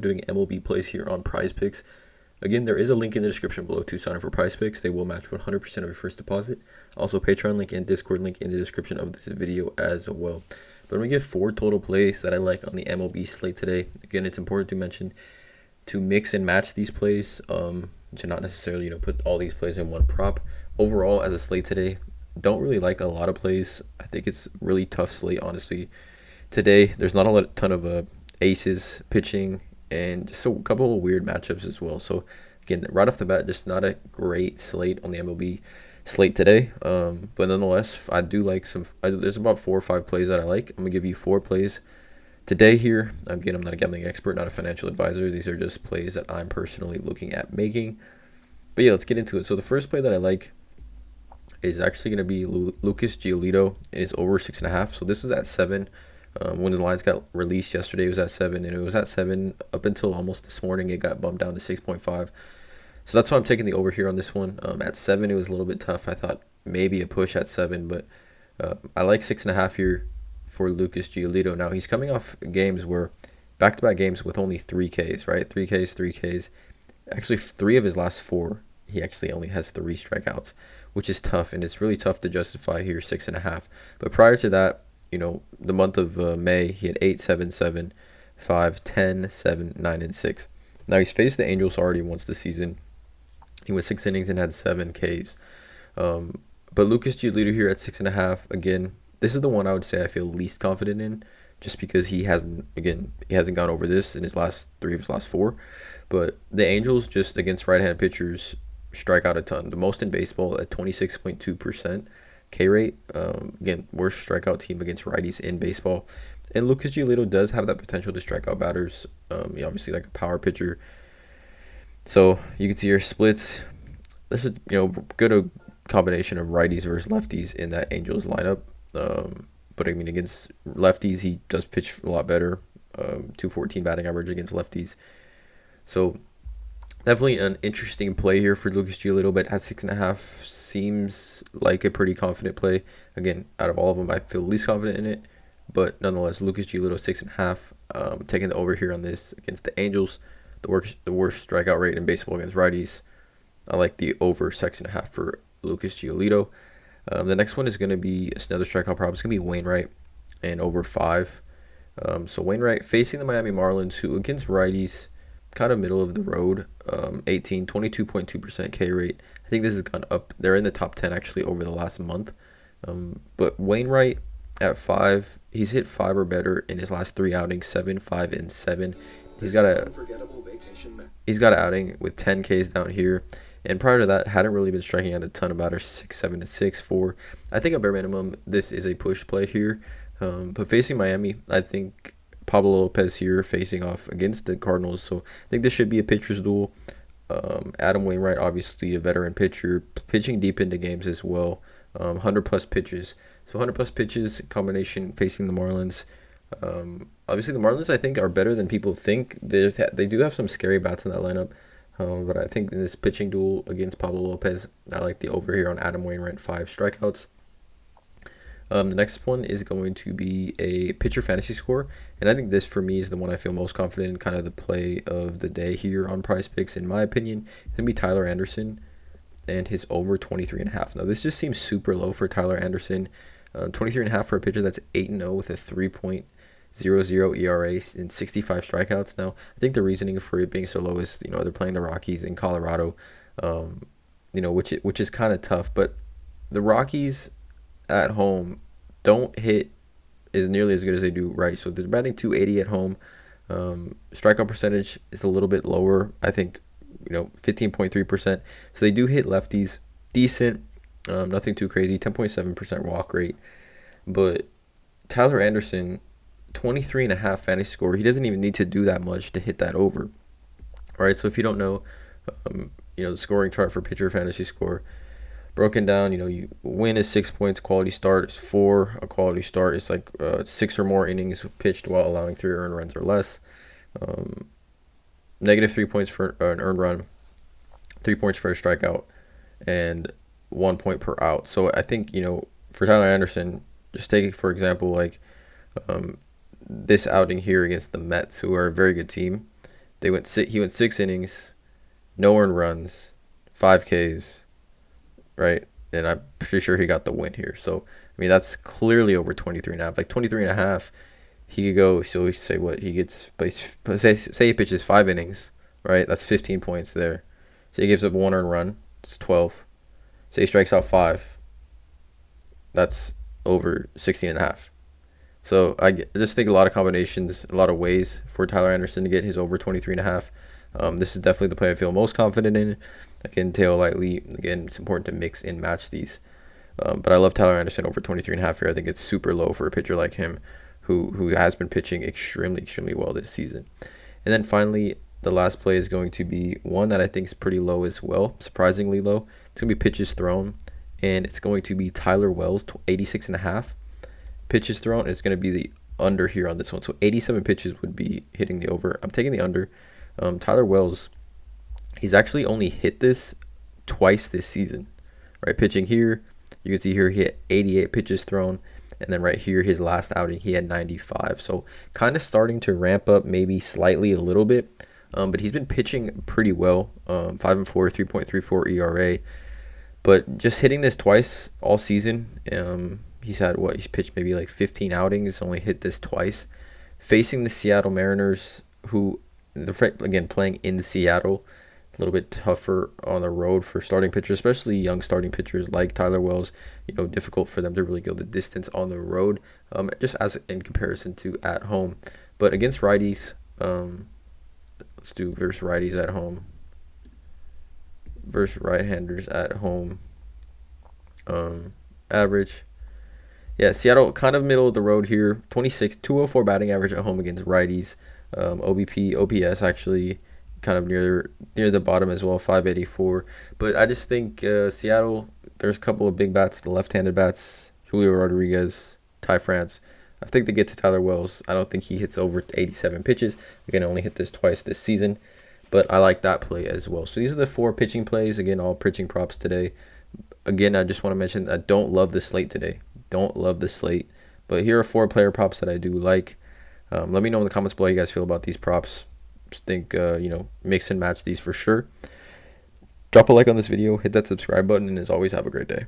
doing MLB plays here on PrizePicks. Again, there is a link in the description below to sign up for PrizePicks. They will match 100% of your first deposit. Also, Patreon link and Discord link in the description of this video as well. But I'm going to give 4 total plays that I like on the MLB slate today. Again, it's important to mention to mix and match these plays, to not necessarily put all these plays in one prop. Overall, as a slate today, don't really like a lot of plays. I think it's really tough slate, honestly. Today, there's not a ton of aces pitching and just a couple of weird matchups as well. So again, right off the bat, just not a great slate on the MLB slate today. But nonetheless, I do like there's about 4 or 5 plays that I like. I'm gonna give you 4 plays today here. Again, I'm not a gambling expert, not a financial advisor. These are just plays that I'm personally looking at making. But yeah, let's get into it. So the first play that I like is actually going to be Lucas Giolito. It is over 6.5. So this was at 7. When the lines got released yesterday, it was at 7, and it was at 7 up until almost this morning. It got bumped down to 6.5. So that's why I'm taking the over here on this one. At 7, it was a little bit tough. I thought maybe a push at 7, but I like 6.5 here for Lucas Giolito. Now, he's coming off games where back-to-back games with only 3 Ks, right? 3 Ks, 3 Ks. Actually, 3 of his last 4, he actually only has 3 strikeouts, which is tough, and it's really tough to justify here 6.5. But prior to that, the month of May, he had 8, 7, 7, 5, 10, 7, 9, and 6. Now, he's faced the Angels already once this season. He went 6 innings and had 7 Ks. But Lucas Giolito here at 6.5, again, this is the one I would say I feel least confident in, just because he hasn't gone over this in his last 3 of his last 4. But the Angels, just against right-handed pitchers, strike out a ton. The most in baseball at 26.2% K rate. Again, worst strikeout team against righties in baseball. And Lucas Giolito does have that potential to strike out batters. Obviously like a power pitcher. So you can see your splits. This is good a combination of righties versus lefties in that Angels lineup. But I mean, against lefties, he does pitch a lot better. 214 batting average against lefties. So definitely an interesting play here for Lucas Giolito, but at 6.5 seems like a pretty confident play. Again, out of all of them, I feel least confident in it. But nonetheless, Lucas Giolito 6.5. Taking the over here on this against the Angels, the worst strikeout rate in baseball against righties. I like the over 6.5 for Lucas Giolito. The next one is going to be another strikeout prop. It's going to be Wainwright and over 5. So Wainwright facing the Miami Marlins, who against righties, kind of middle of the road, 22.2% K rate. I think this has gone up. They're in the top 10 actually over the last month. But Wainwright at 5, he's hit 5 or better in his last 3 outings, 7, 5, and 7. He's got an outing with 10 Ks down here. And prior to that, hadn't really been striking out a ton of batters, 6, 7, to 6, 4. I think at bare minimum, this is a push play here. But facing Miami, I think Pablo Lopez here facing off against the Cardinals. So I think this should be a pitcher's duel. Adam Wainwright, obviously a veteran pitcher, pitching deep into games as well. 100-plus pitches. So 100-plus pitches combination facing the Marlins. Obviously, the Marlins, I think, are better than people think. They do have some scary bats in that lineup. But I think in this pitching duel against Pablo Lopez, I like the over here on Adam Wainwright, 5 strikeouts. The next one is going to be a pitcher fantasy score. And I think this, for me, is the one I feel most confident in, kind of the play of the day here on PrizePicks. In my opinion, it's going to be Tyler Anderson and his over 23.5. Now, this just seems super low for Tyler Anderson. 23.5 for a pitcher that's 8-0 with a 3.00 ERA and 65 strikeouts. Now, I think the reasoning for it being so low is, they're playing the Rockies in Colorado, which is kind of tough. But the Rockies at home don't hit as nearly as good as they do right. So they're batting 280 at home. Strikeout percentage is a little bit lower. I think 15.3%. So they do hit lefties decent. Nothing too crazy. 10.7% walk rate. But Tyler Anderson, 23.5 fantasy score. He doesn't even need to do that much to hit that over. All right. So if you don't know, the scoring chart for pitcher fantasy score, broken down, you win is 6 points, quality start is 4. A quality start is like 6 or more innings pitched while allowing 3 earned runs or less. Negative 3 points for an earned run, 3 points for a strikeout, and 1 point per out. So I think, for Tyler Anderson, just take it for example, like this outing here against the Mets, who are a very good team. He went 6 innings, no earned runs, 5 Ks, right? And I'm pretty sure he got the win here. So I mean that's clearly over 23.5. Like 23.5, he could go. So we say what he gets. Say he pitches 5 innings, right? That's 15 points there. So he gives up 1 earned run. It's 12. Say he strikes out 5. That's over 16.5. So I just think a lot of combinations, a lot of ways for Tyler Anderson to get his over 23.5. This is definitely the play I feel most confident in. Again, tail lightly. Again, it's important to mix and match these. But I love Tyler Anderson over 23.5 here. I think it's super low for a pitcher like him who has been pitching extremely well this season. And then finally, the last play is going to be one that I think is pretty low as well, surprisingly low. It's going to be pitches thrown, and it's going to be Tyler Wells, 86.5. Pitches thrown is going to be the under here on this one. So 87 pitches would be hitting the over. I'm taking the under. Tyler Wells, he's actually only hit this twice this season, right? Pitching here, you can see here he had 88 pitches thrown, and then right here, his last outing, he had 95. So kind of starting to ramp up maybe slightly a little bit, but he's been pitching pretty well, 5-4, 3.34 ERA. But just hitting this twice all season, he's pitched maybe like 15 outings, only hit this twice. Facing the Seattle Mariners, who, again, playing in Seattle, a little bit tougher on the road for starting pitchers, especially young starting pitchers like Tyler Wells. Difficult for them to really go the distance on the road, just as in comparison to at home. But against righties, let's do versus righties at home, versus right-handers at home. Average. Yeah, Seattle kind of middle of the road here. 204 batting average at home against righties. OBP, OPS actually kind of near the bottom as well, 584. But I just think Seattle, there's a couple of big bats, the left-handed bats, Julio Rodriguez, Ty France. I think they get to Tyler Wells. I don't think he hits over 87 pitches. Again, only hit this twice this season. But I like that play as well. So these are the 4 pitching plays. Again, all pitching props today. Again, I just want to mention I don't love the slate today. Don't love the slate. But here are 4 player props that I do like. Let me know in the comments below how you guys feel about these props. Just think, mix and match these for sure. Drop a like on this video. Hit that subscribe button. And as always, have a great day.